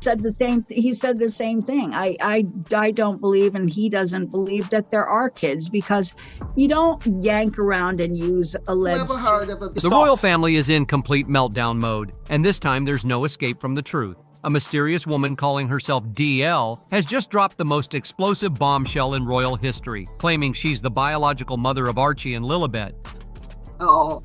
said the same. He said the same thing. I don't believe, and he doesn't believe that there are kids, because you don't yank around and use alleged. Never heard of a The royal family is in complete meltdown mode, and this time there's no escape from the truth. A mysterious woman calling herself DL has just dropped the most explosive bombshell in royal history, claiming she's the biological mother of Archie and Lilibet. Oh,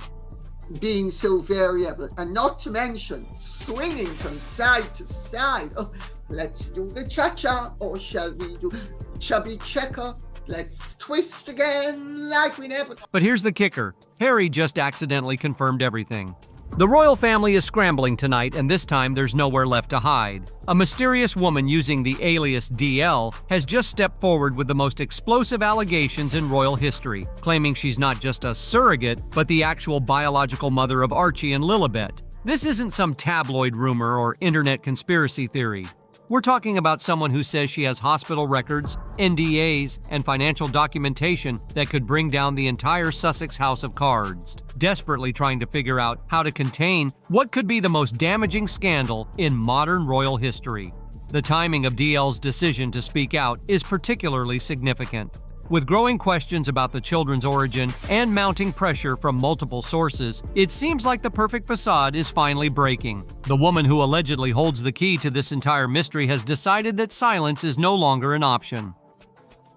being so variable, and not to mention swinging from side to side. Oh, let's do the cha-cha, or shall we do chubby checker? Let's twist again like we never. But here's the kicker. Harry just accidentally confirmed everything. The royal family is scrambling tonight, and this time there's nowhere left to hide. A mysterious woman using the alias DL has just stepped forward with the most explosive allegations in royal history, claiming she's not just a surrogate, but the actual biological mother of Archie and Lilibet. This isn't some tabloid rumor or internet conspiracy theory. We're talking about someone who says she has hospital records, NDAs, and financial documentation that could bring down the entire Sussex house of cards, desperately trying to figure out how to contain what could be the most damaging scandal in modern royal history. The timing of DL's decision to speak out is particularly significant. With growing questions about the children's origin and mounting pressure from multiple sources, it seems like the perfect facade is finally breaking. The woman who allegedly holds the key to this entire mystery has decided that silence is no longer an option.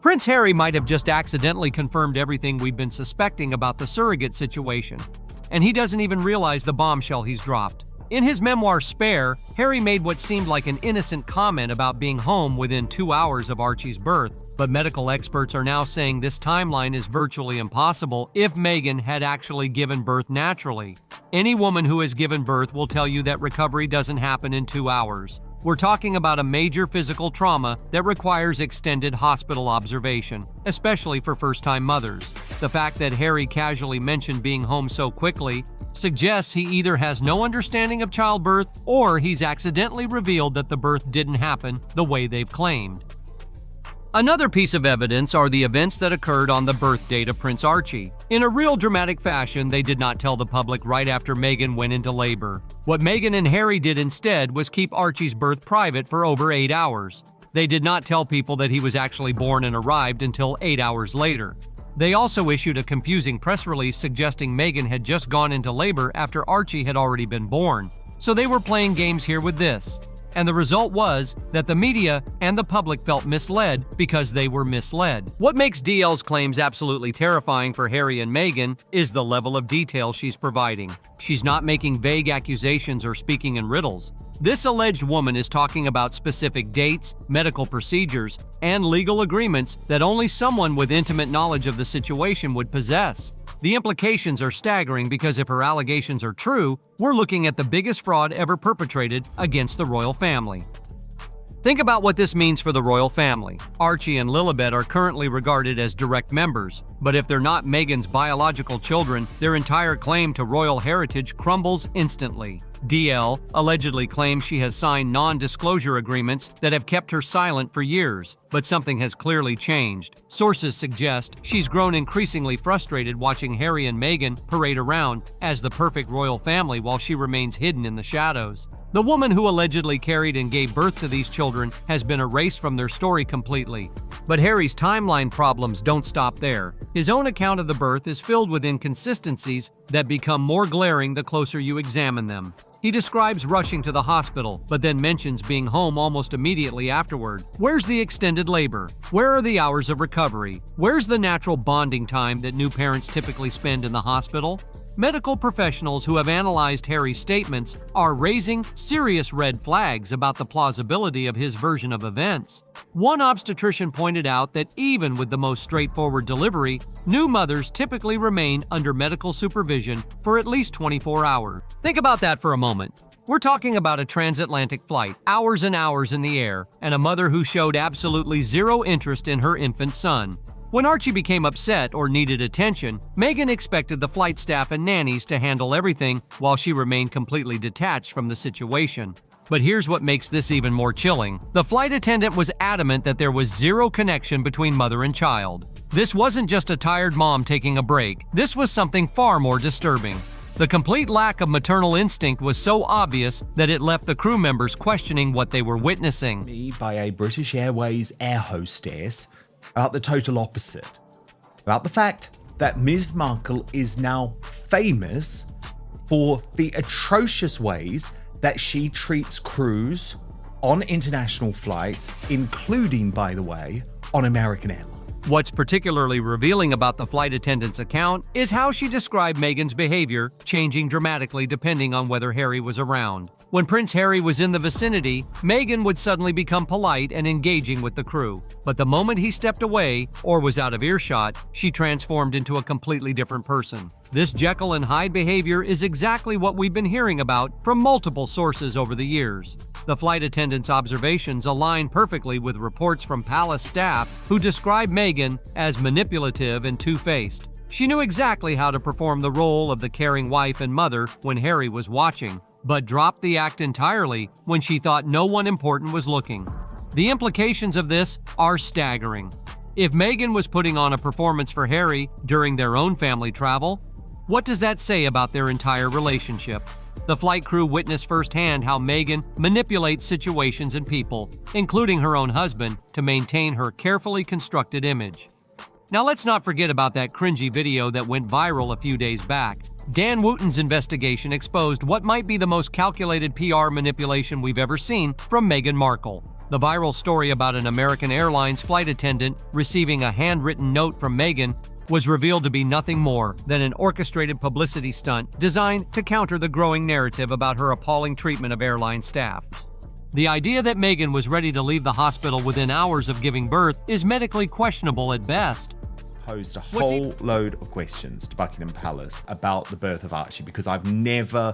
Prince Harry might have just accidentally confirmed everything we've been suspecting about the surrogate situation, and he doesn't even realize the bombshell he's dropped. In his memoir Spare, Harry made what seemed like an innocent comment about being home within 2 hours of Archie's birth, but medical experts are now saying this timeline is virtually impossible if Meghan had actually given birth naturally. Any woman who has given birth will tell you that recovery doesn't happen in 2 hours. We're talking about a major physical trauma that requires extended hospital observation, especially for first-time mothers. The fact that Harry casually mentioned being home so quickly suggests he either has no understanding of childbirth or he's accidentally revealed that the birth didn't happen the way they've claimed. Another piece of evidence are the events that occurred on the birth date of Prince Archie. In a real dramatic fashion, they did not tell the public right after Meghan went into labor. What Meghan and Harry did instead was keep Archie's birth private for over 8 hours. They did not tell people that he was actually born and arrived until 8 hours later. They also issued a confusing press release suggesting Meghan had just gone into labor after Archie had already been born. So they were playing games here with this. And the result was that the media and the public felt misled because they were misled. What makes DL's claims absolutely terrifying for Harry and Meghan is the level of detail she's providing. She's not making vague accusations or speaking in riddles. This alleged woman is talking about specific dates, medical procedures, and legal agreements that only someone with intimate knowledge of the situation would possess. The implications are staggering because if her allegations are true, we're looking at the biggest fraud ever perpetrated against the royal family. Think about what this means for the royal family. Archie and Lilibet are currently regarded as direct members, but if they're not Meghan's biological children, their entire claim to royal heritage crumbles instantly. DL allegedly claims she has signed non-disclosure agreements that have kept her silent for years, but something has clearly changed. Sources suggest she's grown increasingly frustrated watching Harry and Meghan parade around as the perfect royal family while she remains hidden in the shadows. The woman who allegedly carried and gave birth to these children has been erased from their story completely. But Harry's timeline problems don't stop there. His own account of the birth is filled with inconsistencies that become more glaring the closer you examine them. He describes rushing to the hospital, but then mentions being home almost immediately afterward. Where's the extended labor? Where are the hours of recovery? Where's the natural bonding time that new parents typically spend in the hospital? Medical professionals who have analyzed Harry's statements are raising serious red flags about the plausibility of his version of events. One obstetrician pointed out that even with the most straightforward delivery, new mothers typically remain under medical supervision for at least 24 hours. Think about that for a moment. We're talking about a transatlantic flight, hours and hours in the air, and a mother who showed absolutely zero interest in her infant son. When Archie became upset or needed attention, Meghan expected the flight staff and nannies to handle everything while she remained completely detached from the situation. But here's what makes this even more chilling. The flight attendant was adamant that there was zero connection between mother and child. This wasn't just a tired mom taking a break. This was something far more disturbing. The complete lack of maternal instinct was so obvious that it left the crew members questioning what they were witnessing. By a British Airways air hostess about the total opposite. About the fact that Ms. Markle is now famous for the atrocious ways that she treats crews on international flights, including, by the way, on American Airlines. What's particularly revealing about the flight attendant's account is how she described Meghan's behavior, changing dramatically depending on whether Harry was around. When Prince Harry was in the vicinity, Meghan would suddenly become polite and engaging with the crew. But the moment he stepped away or was out of earshot, she transformed into a completely different person. This Jekyll and Hyde behavior is exactly what we've been hearing about from multiple sources over the years. The flight attendant's observations align perfectly with reports from palace staff who describe Meghan as manipulative and two-faced. She knew exactly how to perform the role of the caring wife and mother when Harry was watching, but dropped the act entirely when she thought no one important was looking. The implications of this are staggering. If Meghan was putting on a performance for Harry during their own family travel, what does that say about their entire relationship? The flight crew witnessed firsthand how Meghan manipulates situations and people, including her own husband, to maintain her carefully constructed image. Now let's not forget about that cringy video that went viral a few days back. Dan Wooten's investigation exposed what might be the most calculated PR manipulation we've ever seen from Meghan Markle. The viral story about an American Airlines flight attendant receiving a handwritten note from Meghan was revealed to be nothing more than an orchestrated publicity stunt designed to counter the growing narrative about her appalling treatment of airline staff. The idea that Meghan was ready to leave the hospital within hours of giving birth is medically questionable at best. Posed a whole load of questions to Buckingham Palace about the birth of Archie because I've never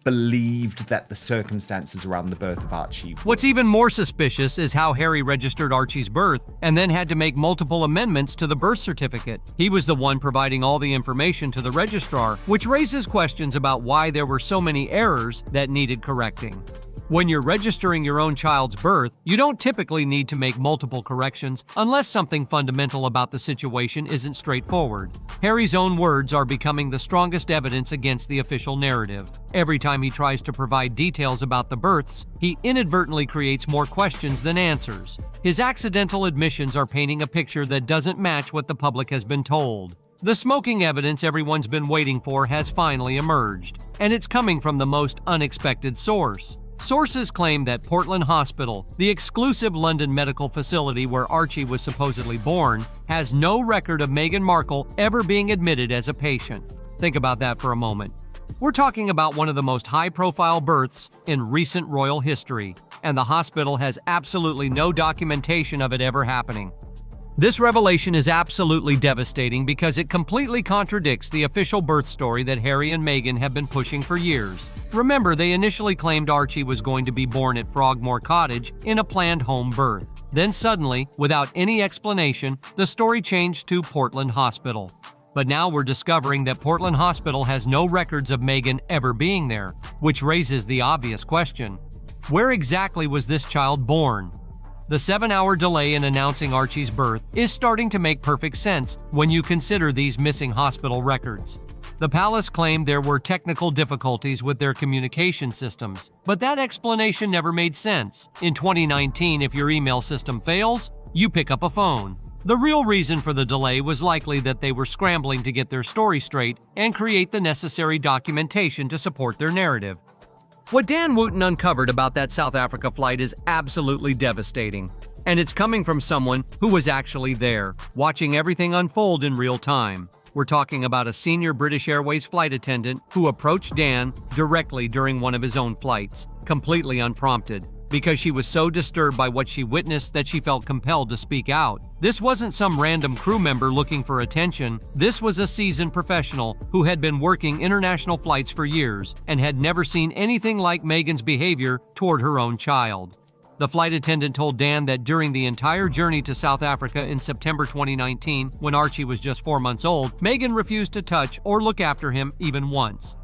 believed that the circumstances around the birth of Archie. What's even more suspicious is how Harry registered Archie's birth and then had to make multiple amendments to the birth certificate. He was the one providing all the information to the registrar, which raises questions about why there were so many errors that needed correcting. When you're registering your own child's birth, you don't typically need to make multiple corrections unless something fundamental about the situation isn't straightforward. Harry's own words are becoming the strongest evidence against the official narrative. Every time he tries to provide details about the births, he inadvertently creates more questions than answers. His accidental admissions are painting a picture that doesn't match what the public has been told. The smoking evidence everyone's been waiting for has finally emerged, and it's coming from the most unexpected source. Sources claim that Portland Hospital, the exclusive London medical facility where Archie was supposedly born, has no record of Meghan Markle ever being admitted as a patient. Think about that for a moment. We're talking about one of the most high-profile births in recent royal history, and the hospital has absolutely no documentation of it ever happening. This revelation is absolutely devastating because it completely contradicts the official birth story that Harry and Meghan have been pushing for years. Remember, they initially claimed Archie was going to be born at Frogmore Cottage in a planned home birth. Then suddenly, without any explanation, the story changed to Portland Hospital. But now we're discovering that Portland Hospital has no records of Meghan ever being there, which raises the obvious question: where exactly was this child born? The 7-hour delay in announcing Archie's birth is starting to make perfect sense when you consider these missing hospital records. The palace claimed there were technical difficulties with their communication systems, but that explanation never made sense. In 2019, if your email system fails, you pick up a phone. The real reason for the delay was likely that they were scrambling to get their story straight and create the necessary documentation to support their narrative. What Dan Wooten uncovered about that South Africa flight is absolutely devastating, and it's coming from someone who was actually there, watching everything unfold in real time. We're talking about a senior British Airways flight attendant who approached Dan directly during one of his own flights, completely unprompted, because she was so disturbed by what she witnessed that she felt compelled to speak out. This wasn't some random crew member looking for attention. This was a seasoned professional who had been working international flights for years and had never seen anything like Meghan's behavior toward her own child. The flight attendant told Dan that during the entire journey to South Africa in September 2019, when Archie was just 4 months old, Meghan refused to touch or look after him even once.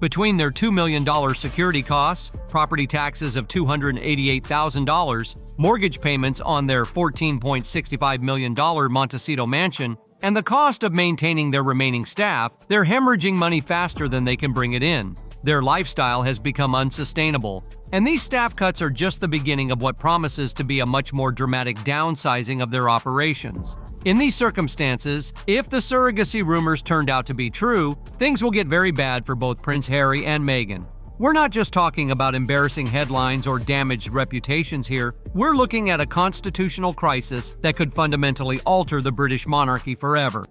Between their $2 million security costs, property taxes of $288,000, mortgage payments on their $14.65 million Montecito mansion, and the cost of maintaining their remaining staff, they're hemorrhaging money faster than they can bring it in. Their lifestyle has become unsustainable, and these staff cuts are just the beginning of what promises to be a much more dramatic downsizing of their operations. In these circumstances, if the surrogacy rumors turned out to be true, things will get very bad for both Prince Harry and Meghan. We're not just talking about embarrassing headlines or damaged reputations here. We're looking at a constitutional crisis that could fundamentally alter the British monarchy forever.